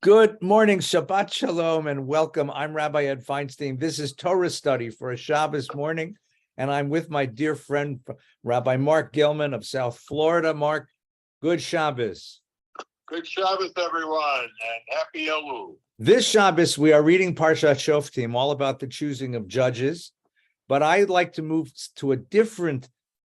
Good morning, Shabbat Shalom, and welcome. I'm Rabbi Ed Feinstein. This is Torah study for a Shabbos morning, and I'm with my dear friend, Rabbi Marc Gellman of South Florida. Marc, good Shabbos. Good Shabbos, everyone, and happy Elul. This Shabbos, we are reading Parshat Shoftim, all about the choosing of judges, but I'd like to move to a different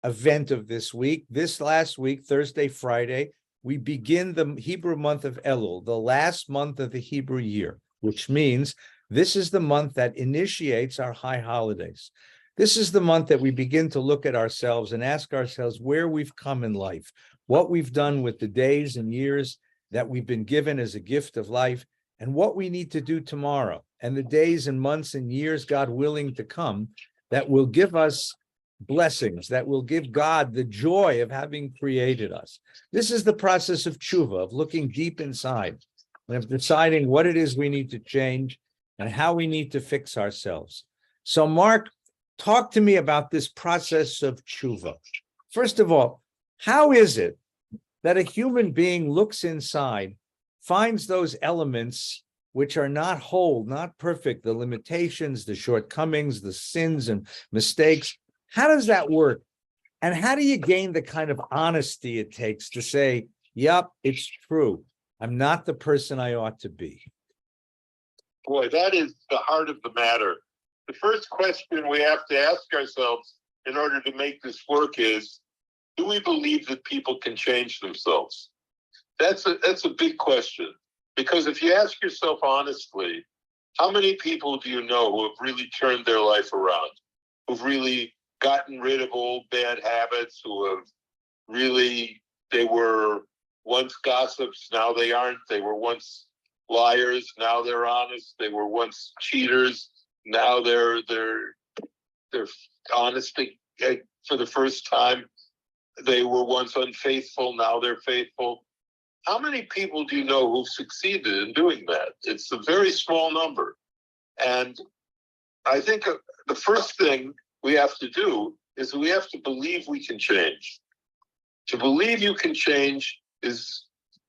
event of this week. This last week, Thursday, Friday, we begin the Hebrew month of Elul, the last month of the Hebrew year, which means this is the month that initiates our high holidays. This is the month that we begin to look at ourselves and ask ourselves where we've come in life, what we've done with the days and years that we've been given as a gift of life, and what we need to do tomorrow, and the days and months and years, God willing, to come, that will give us blessings, that will give God the joy of having created us. This is the process of tshuva, of looking deep inside and of deciding what it is we need to change and how we need to fix ourselves. So, Marc, talk to me about this process of tshuva. First of all, how is it that a human being looks inside, finds those elements which are not whole, not perfect, the limitations, the shortcomings, the sins and mistakes? How does that work? And how do you gain the kind of honesty it takes to say, yep, it's true, I'm not the person I ought to be? Boy, that is the heart of the matter. The first question we have to ask ourselves in order to make this work is, do we believe that people can change themselves? That's a big question. Because if you ask yourself honestly, how many people do you know who have really turned their life around, who've really gotten rid of old bad habits, who have really, they were once gossips, now they aren't. They were once liars, now they're honest. They were once cheaters, now they're honest for the first time. They were once unfaithful, now they're faithful. How many people do you know who've succeeded in doing that? It's a very small number. And I think the first thing we have to do is we have to believe we can change. To believe you can change is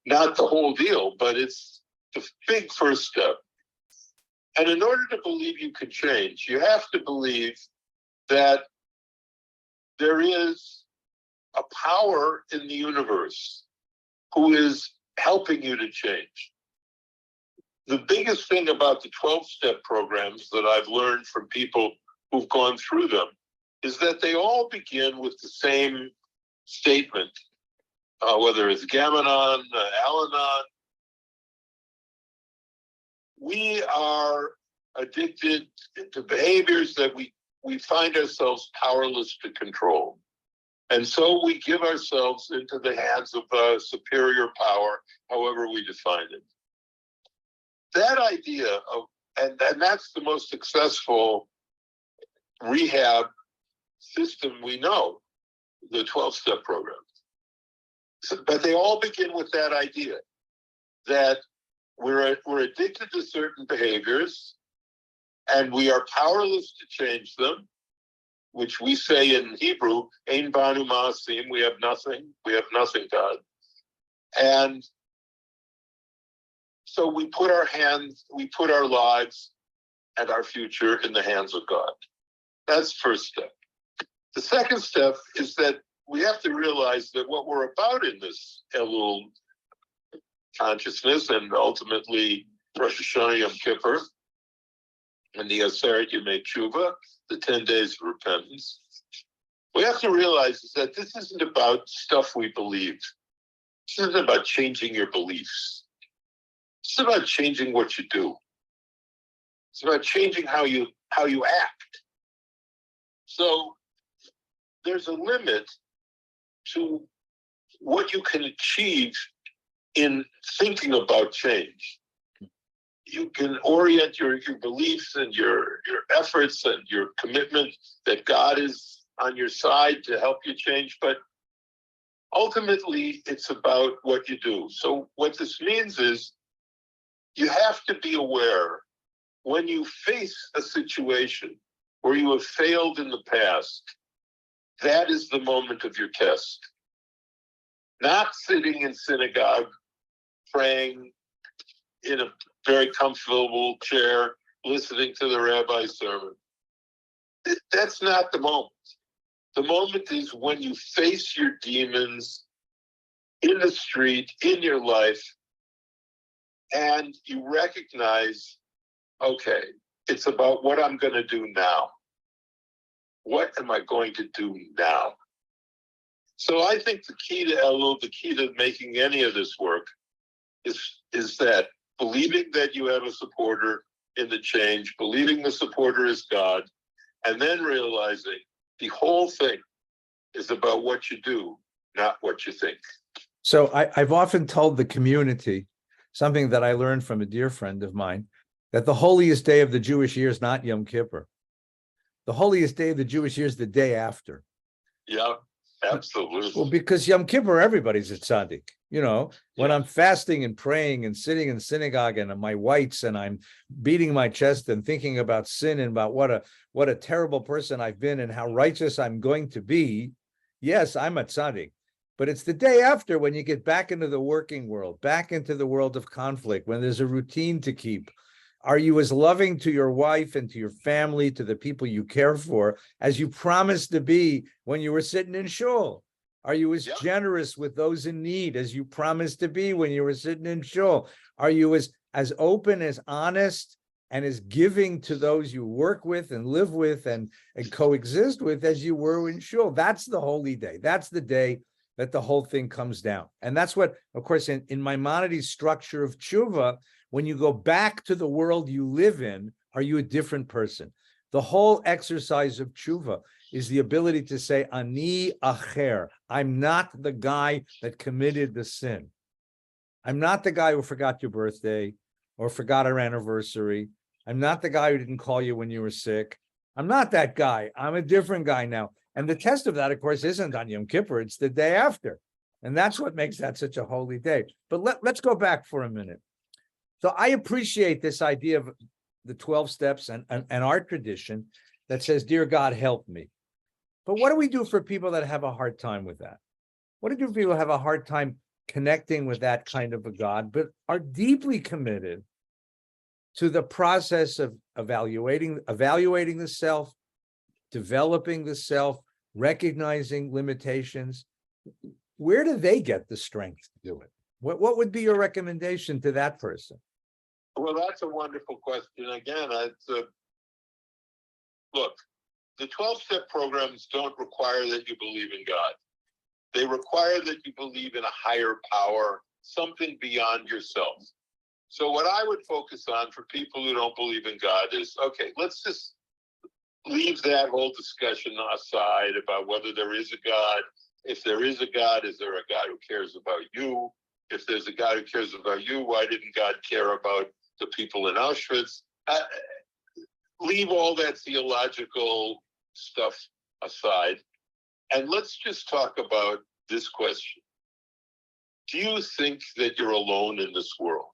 not the whole deal, but it's the big first step. And in order to believe you can change, you have to believe that there is a power in the universe who is helping you to change. The biggest thing about the 12-step programs that I've learned from people who've gone through them is that they all begin with the same statement, whether it's Gellman, Al-Anon. We are addicted to behaviors that we find ourselves powerless to control. And so we give ourselves into the hands of a superior power, however we define it. That idea of, and that's the most successful rehab system we know, the 12-step program. But they all begin with that idea that we're addicted to certain behaviors and we are powerless to change them, which we say in Hebrew, Ein banu ma'asim, we have nothing, God. And so we put our lives and our future in the hands of God. That's the first step. The second step is that we have to realize that what we're about in this Elul consciousness, and ultimately Rosh Hashanah Yom Kippur, and the Aseret Yemei Tshuva, the 10 days of repentance, we have to realize is that this isn't about stuff we believe. This isn't about changing your beliefs. It's about changing what you do. It's about changing how you act. So there's a limit to what you can achieve in thinking about change. You can orient your beliefs and your efforts and your commitment that God is on your side to help you change, but ultimately it's about what you do. So what this means is you have to be aware when you face a situation where you have failed in the past, that is the moment of your test. Not sitting in synagogue praying in a very comfortable chair listening to the rabbi's sermon. That's not the moment. The moment is when you face your demons in the street, in your life, and you recognize, okay, it's about what I'm going to do now. What am I going to do now? So I think the key to Elul, the key to making any of this work is that believing that you have a supporter in the change, believing the supporter is God, and then realizing the whole thing is about what you do, not what you think. So I've often told the community something that I learned from a dear friend of mine, that the holiest day of the Jewish year is not Yom Kippur. The holiest day of the Jewish year is the day after. Yeah, absolutely. Well, because Yom Kippur, everybody's a tzaddik. You know, when I'm fasting and praying and sitting in synagogue and my whites and I'm beating my chest and thinking about sin and about what a terrible person I've been and how righteous I'm going to be. Yes, I'm a tzaddik. But it's the day after when you get back into the working world, back into the world of conflict, when there's a routine to keep. Are you as loving to your wife and to your family, to the people you care for, as you promised to be when you were sitting in shul? Are you as generous with those in need as you promised to be when you were sitting in shul? Are you as open, as honest, and as giving to those you work with and live with and coexist with as you were in shul? That's the holy day. That's the day that the whole thing comes down. And that's what, of course, in Maimonides' structure of tshuva, when you go back to the world you live in, are you a different person? The whole exercise of tshuva is the ability to say, Ani acher. I'm not the guy that committed the sin. I'm not the guy who forgot your birthday or forgot our anniversary. I'm not the guy who didn't call you when you were sick. I'm not that guy. I'm a different guy now. And the test of that, of course, isn't on Yom Kippur. It's the day after. And that's what makes that such a holy day. But let's go back for a minute. So I appreciate this idea of the 12 steps and our tradition that says, dear God, help me. But what do we do for people that have a hard time with that? What do we do for people who have a hard time connecting with that kind of a God, but are deeply committed to the process of evaluating the self, developing the self, recognizing limitations? Where do they get the strength to do it? What would be your recommendation to that person? Well, that's a wonderful question. Again, look, the 12-step programs don't require that you believe in God. They require that you believe in a higher power, something beyond yourself. So what I would focus on for people who don't believe in God is, okay, let's just leave that whole discussion aside about whether there is a God. If there is a God, is there a God who cares about you? If there's a God who cares about you, why didn't God care about the people in Auschwitz? Leave all that theological stuff aside, and let's just talk about this question. Do you think that you're alone in this world?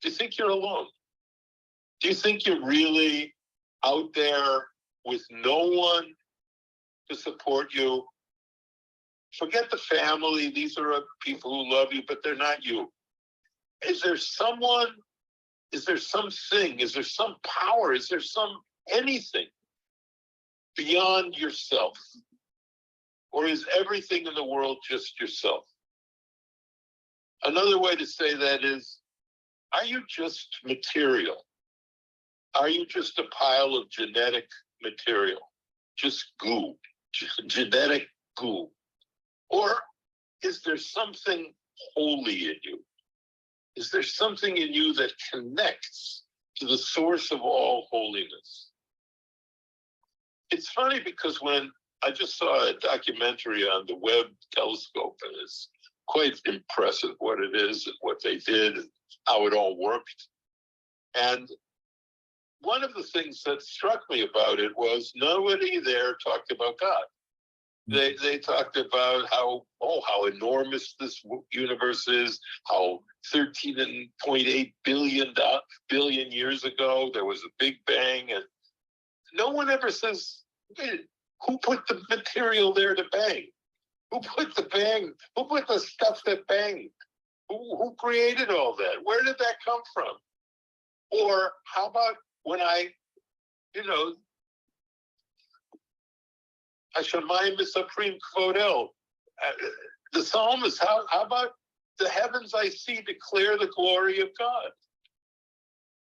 Do you think you're alone? Do you think you're really out there with no one to support you? Forget the family. These are people who love you, but they're not you. Is there someone? Is there something? Is there some power? Is there some anything beyond yourself? Or is everything in the world just yourself? Another way to say that is, are you just material? Are you just a pile of genetic material? Just goo, genetic goo? Or is there something holy in you? Is there something in you that connects to the source of all holiness? It's funny because when I just saw a documentary on the Webb telescope, and it's quite impressive what it is and what they did and how it all worked. And one of the things that struck me about it was nobody there talked about God. They talked about how enormous this universe is, how 13.8 billion years ago there was a big bang, and no one ever says, who put the material there to bang? Who put the stuff that banged? Who created all that? Where did that come from? Or how about when Hashemayim Supreme Kvodel, the psalmist, how about the heavens I see declare the glory of God?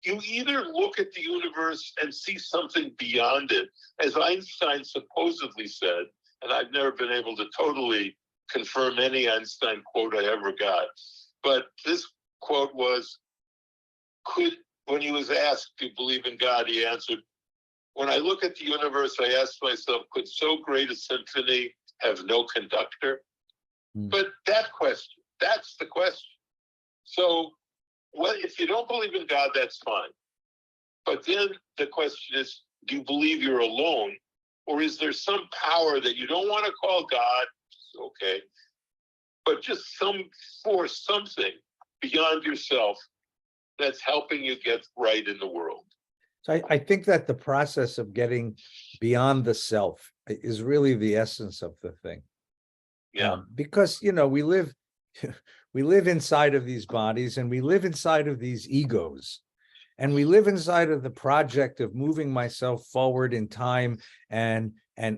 You either look at the universe and see something beyond it, as Einstein supposedly said, and I've never been able to totally confirm any Einstein quote I ever got, but this quote was, when he was asked, do you believe in God? He answered, when I look at the universe, I ask myself, could so great a symphony have no conductor? But that's the question. So, well, if you don't believe in God, that's fine. But then the question is, do you believe you're alone? Or is there some power that you don't want to call God? Okay. But just some force, something beyond yourself that's helping you get right in the world. So I think that the process of getting beyond the self is really the essence of the thing. Yeah. Because, we live inside of these bodies, and we live inside of these egos, and we live inside of the project of moving myself forward in time and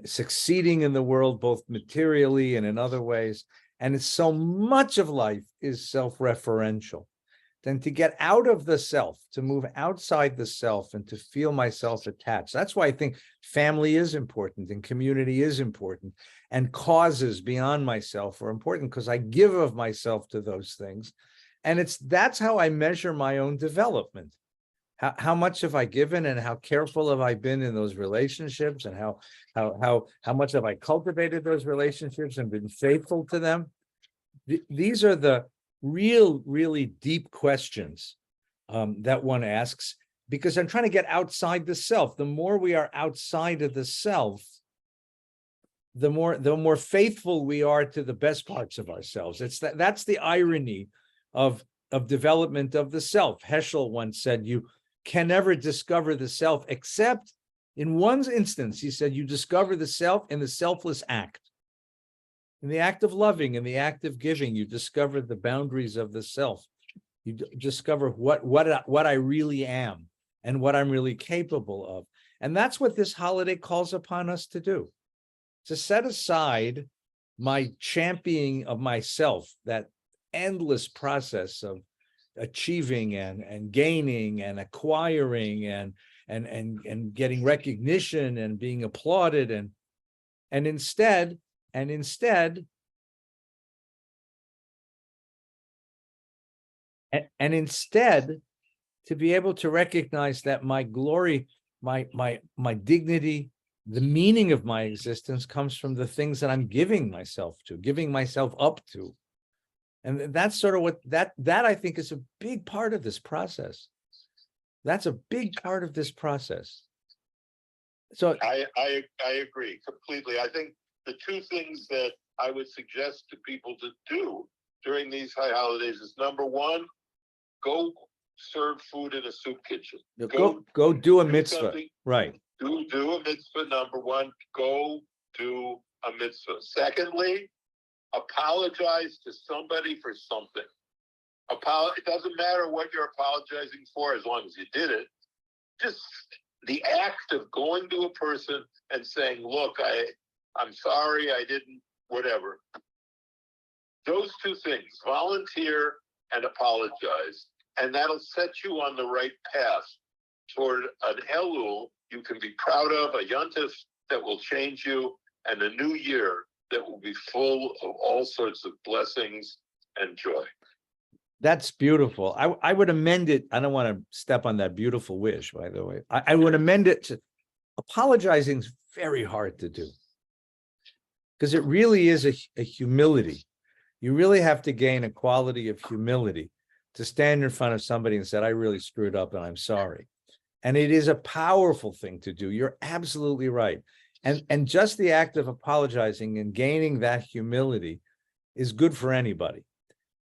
succeeding in the world, both materially and in other ways. And it's so much of life is self-referential. Then to get out of the self, to move outside the self and to feel myself attached. That's why I think family is important and community is important, and causes beyond myself are important, because I give of myself to those things. And that's how I measure my own development. How much have I given, and how careful have I been in those relationships, and how much have I cultivated those relationships and been faithful to them? These are the really deep questions that one asks, because I'm trying to get outside the self. The more we are outside of the self, the more faithful we are to the best parts of ourselves. That's the irony of development of the self. Heschel once said, you can never discover the self except in one instance. He said, you discover the self in the selfless act. In the act of loving, in the act of giving, you discover the boundaries of the self. You discover what I really am and what I'm really capable of. And that's what this holiday calls upon us to do, to set aside my championing of myself, that endless process of achieving and gaining and acquiring and getting recognition and being applauded, and instead to be able to recognize that my glory, my dignity, the meaning of my existence comes from the things that I'm giving myself to, giving myself up to. And that's sort of what that I think is a big part of this process. That's a big part of this process. So I agree completely. I think the two things that I would suggest to people to do during these high holidays is, number one, go serve food in a soup kitchen. Go do a mitzvah. Right. Do a mitzvah, number one. Go do a mitzvah. Secondly, apologize to somebody for something. It doesn't matter what you're apologizing for, as long as you did it. Just the act of going to a person and saying, look, I'm sorry, I didn't, whatever. Those two things, volunteer and apologize, and that'll set you on the right path toward an Elul you can be proud of, a Yontif that will change you, and a new year that will be full of all sorts of blessings and joy. That's beautiful. I would amend it. I don't want to step on that beautiful wish, by the way. I would amend it to, apologizing is very hard to do, because it really is a humility. You really have to gain a quality of humility to stand in front of somebody and say, I really screwed up and I'm sorry. And it is a powerful thing to do. You're absolutely right. And just the act of apologizing and gaining that humility is good for anybody.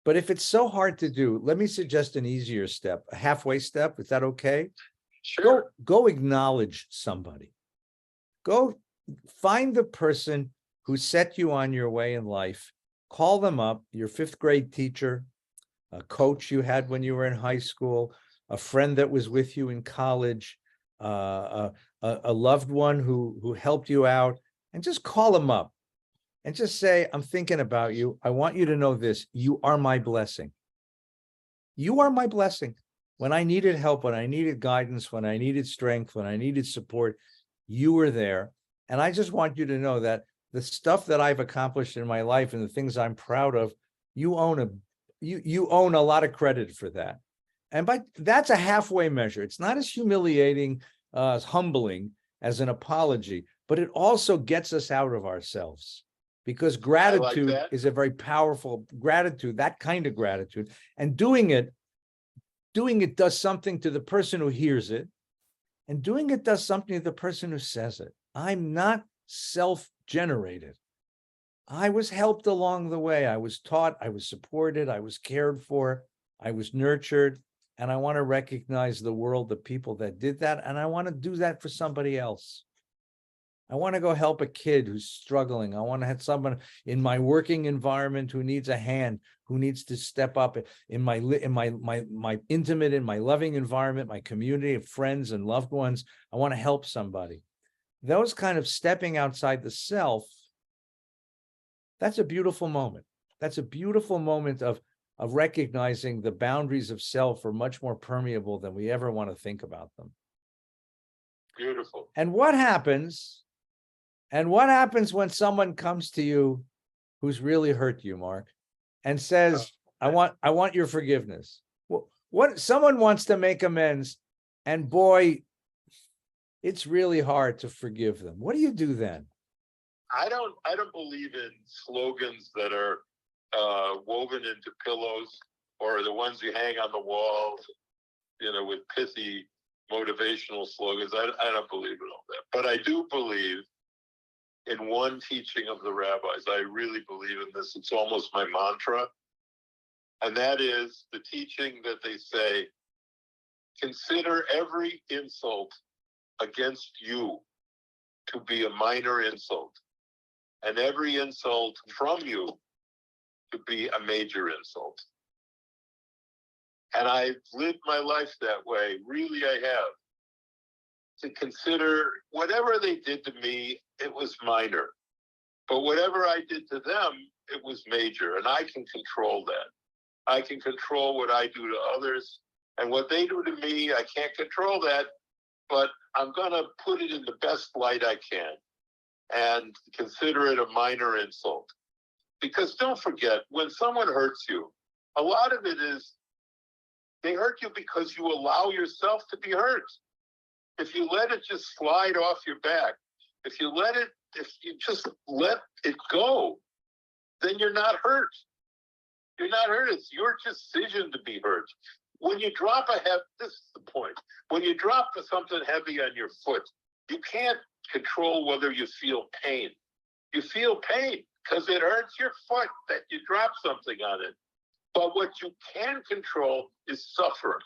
But if it's so hard to do, let me suggest an easier step, a halfway step. Is that okay? Sure. Go acknowledge somebody. Go find the person who set you on your way in life. Call them up, your fifth grade teacher, a coach you had when you were in high school, a friend that was with you in college, a loved one who helped you out, and just call them up and just say, I'm thinking about you. I want you to know this. You are my blessing. You are my blessing. When I needed help, when I needed guidance, when I needed strength, when I needed support, you were there. And I just want you to know that the stuff that I've accomplished in my life and the things I'm proud of, you own a lot of credit for that. And that's a halfway measure. It's not as humiliating, as humbling as an apology, but it also gets us out of ourselves, because gratitude is a very powerful gratitude, that kind of gratitude. And doing it does something to the person who hears it, and doing it does something to the person who says it. I'm not self-generated. I was helped along the way. I was taught, I was supported, I was cared for, I was nurtured. And I want to recognize the world, the people that did that. And I want to do that for somebody else. I want to go help a kid who's struggling. I want to have someone in my working environment who needs a hand, who needs to step up in my intimate, in my loving environment, my community of friends and loved ones. I want to help somebody. Those kind of stepping outside the self, that's a beautiful moment. That's a beautiful moment of recognizing the boundaries of self are much more permeable than we ever want to think about them. Beautiful. And what happens when someone comes to you who's really hurt you, Marc, and says, I want your forgiveness? What someone wants to make amends, and boy, it's really hard to forgive them. What do you do then? I don't believe in slogans that are woven into pillows, or the ones you hang on the wall, with pithy motivational slogans. I don't believe in all that. But I do believe in one teaching of the rabbis. I really believe in this. It's almost my mantra. And that is the teaching that they say, consider every insult against you to be a minor insult, and every insult from you to be a major insult. And I've lived my life that way. Really, I have. To consider whatever they did to me, it was minor. But whatever I did to them, it was major. And I can control that. I can control what I do to others. And what they do to me, I can't control that. But I'm going to put it in the best light I can and consider it a minor insult. Because don't forget, when someone hurts you, a lot of it is they hurt you because you allow yourself to be hurt. If you let it just slide off your back, if you just let it go, then you're not hurt. You're not hurt. It's your decision to be hurt. When you drop this is the point. When you drop something heavy on your foot, you can't control whether you feel pain. You feel pain because it hurts your foot that you drop something on it. But what you can control is suffering.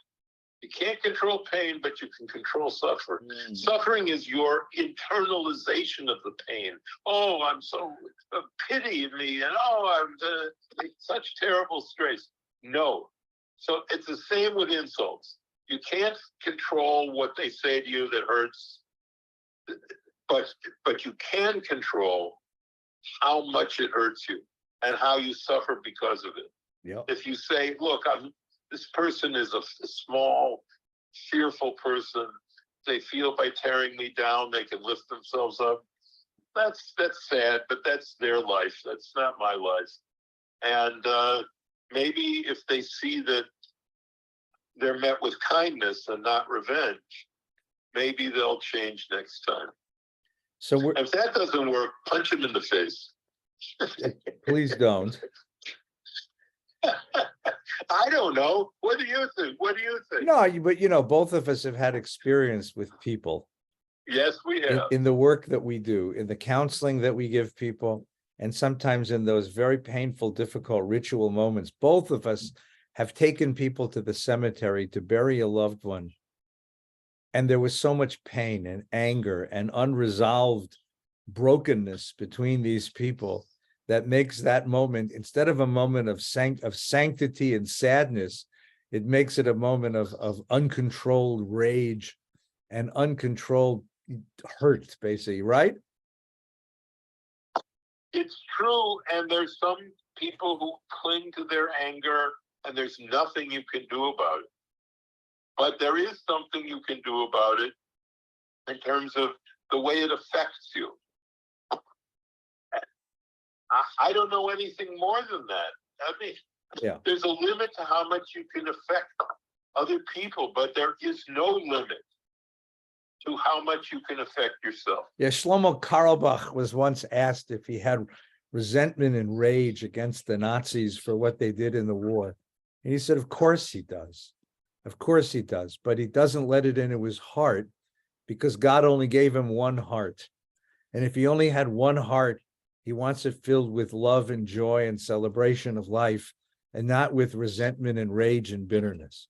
You can't control pain, but you can control suffering. Suffering is your internalization of the pain. Oh, I'm so pity me, and I'm such terrible stress. No. So it's the same with insults. You can't control what they say to you that hurts, but you can control how much it hurts you and how you suffer because of it. Yep. If you say, look, this person is a small, fearful person. They feel by tearing me down, they can lift themselves up. That's sad, but that's their life. That's not my life. And maybe if they see that they're met with kindness and not revenge, maybe they'll change next time. So if that doesn't work, punch them in the face. Please don't. I don't know. What do you think? No, but both of us have had experience with people. Yes, we have. In the work that we do, in the counseling that we give people, and sometimes in those very painful, difficult ritual moments, both of us have taken people to the cemetery to bury a loved one. And there was so much pain and anger and unresolved brokenness between these people that makes that moment, instead of a moment of sanctity and sadness, it makes it a moment of uncontrolled rage and uncontrolled hurt, basically, right? It's true, and there's some people who cling to their anger, and there's nothing you can do about it. But there is something you can do about it in terms of the way it affects you. I don't know anything more than that. I mean, there's a limit to how much you can affect other people, but there is no limit to how much you can affect yourself. Yeah, Shlomo Carlebach was once asked if he had resentment and rage against the Nazis for what they did in the war. And he said, of course he does. Of course he does, but he doesn't let it into his heart because God only gave him one heart. And if he only had one heart, he wants it filled with love and joy and celebration of life, and not with resentment and rage and bitterness.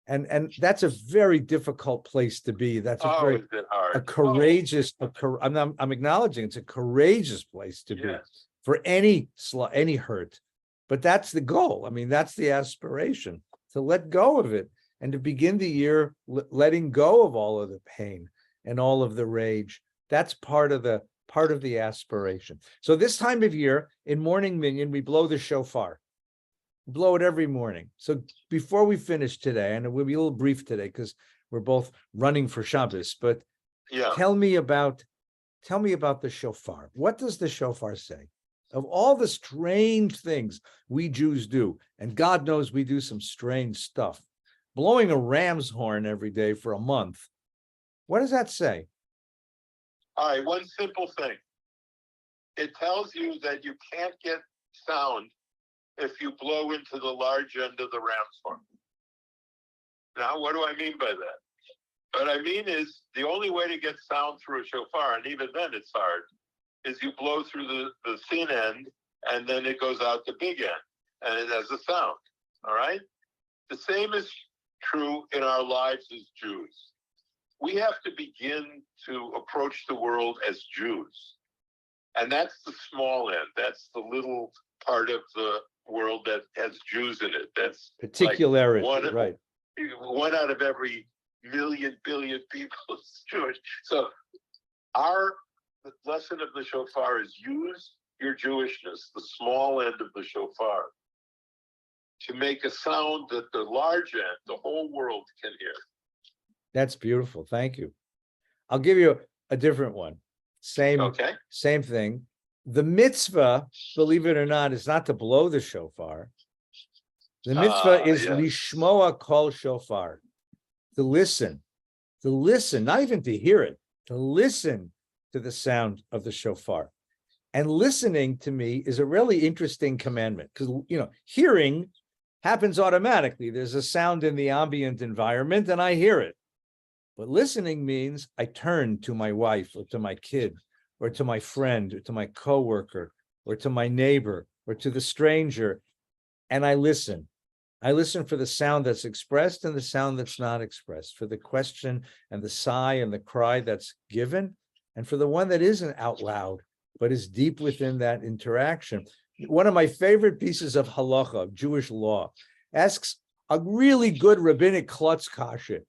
And that's a very difficult place to be. That's a very courageous. I'm acknowledging it's a courageous place to be for any hurt, but that's the goal. I mean, that's the aspiration, to let go of it and to begin the year letting go of all of the pain and all of the rage. That's part of the aspiration. So this time of year in morning minyan, we blow the shofar. Blow it every morning. So before we finish today, and we'll be a little brief today because we're both running for Shabbos, but tell me about the shofar. What does the shofar say? Of all the strange things we Jews do, and God knows we do some strange stuff, blowing a ram's horn every day for a month, what does that say? All right, one simple thing. It tells you that you can't get sound if you blow into the large end of the ram's horn. Now, what do I mean by that? What I mean is the only way to get sound through a shofar, and even then it's hard, is you blow through the thin end, and then it goes out the big end, and it has a sound, all right? The same is true in our lives as Jews. We have to begin to approach the world as Jews. And that's the small end. That's the little part of the world that has Jews in it. That's particularity, like right? One out of every million, billion people is Jewish. So our lesson of the shofar is use your Jewishness, the small end of the shofar, to make a sound that the large end, the whole world can hear. That's beautiful. Thank you. I'll give you a different one. Same thing. The mitzvah, believe it or not, is not to blow the shofar. The mitzvah is lishmoa kol shofar, to listen, not even to hear it, to listen to the sound of the shofar. And listening, to me, is a really interesting commandment because, hearing happens automatically. There's a sound in the ambient environment and I hear it. But listening means I turn to my wife or to my kid or to my friend or to my coworker or to my neighbor or to the stranger, and I listen. I listen for the sound that's expressed and the sound that's not expressed, for the question and the sigh and the cry that's given, and for the one that isn't out loud, but is deep within that interaction. One of my favorite pieces of halacha, of Jewish law, asks a really good rabbinic klutz kasha.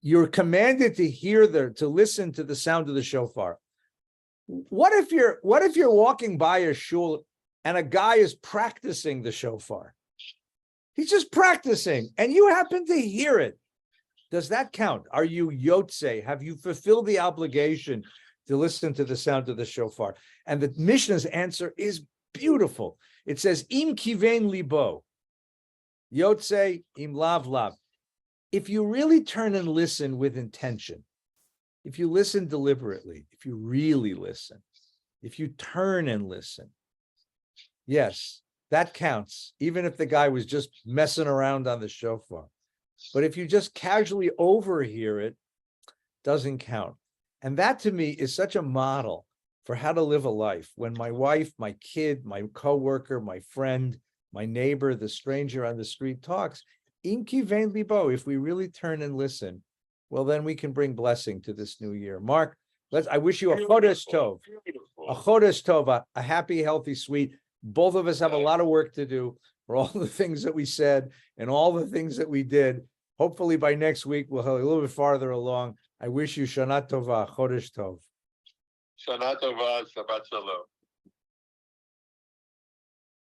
You're commanded to listen to the sound of the shofar. What if you're walking by a shul and a guy is practicing the shofar? He's just practicing and you happen to hear it. Does that count? Are you yotze? Have you fulfilled the obligation to listen to the sound of the shofar? And the Mishnah's answer is beautiful. It says, im kivein libo, yotze im lav lav. If you really turn and listen with intention, if you listen deliberately, if you really listen, if you turn and listen, yes, that counts, even if the guy was just messing around on the shofar. But if you just casually overhear it, doesn't count. And that to me is such a model for how to live a life. When my wife, my kid, my coworker, my friend, my neighbor, the stranger on the street talks, im kivein libo, if we really turn and listen, well, then we can bring blessing to this new year. Marc, I wish you a chodesh tov. A chodesh tova, a happy, healthy, sweet. Both of us have a lot of work to do for all the things that we said and all the things that we did. Hopefully by next week, we'll have a little bit farther along. I wish you Shana Tova, Chodesh Tov. Shana Tova, Shabbat Shalom.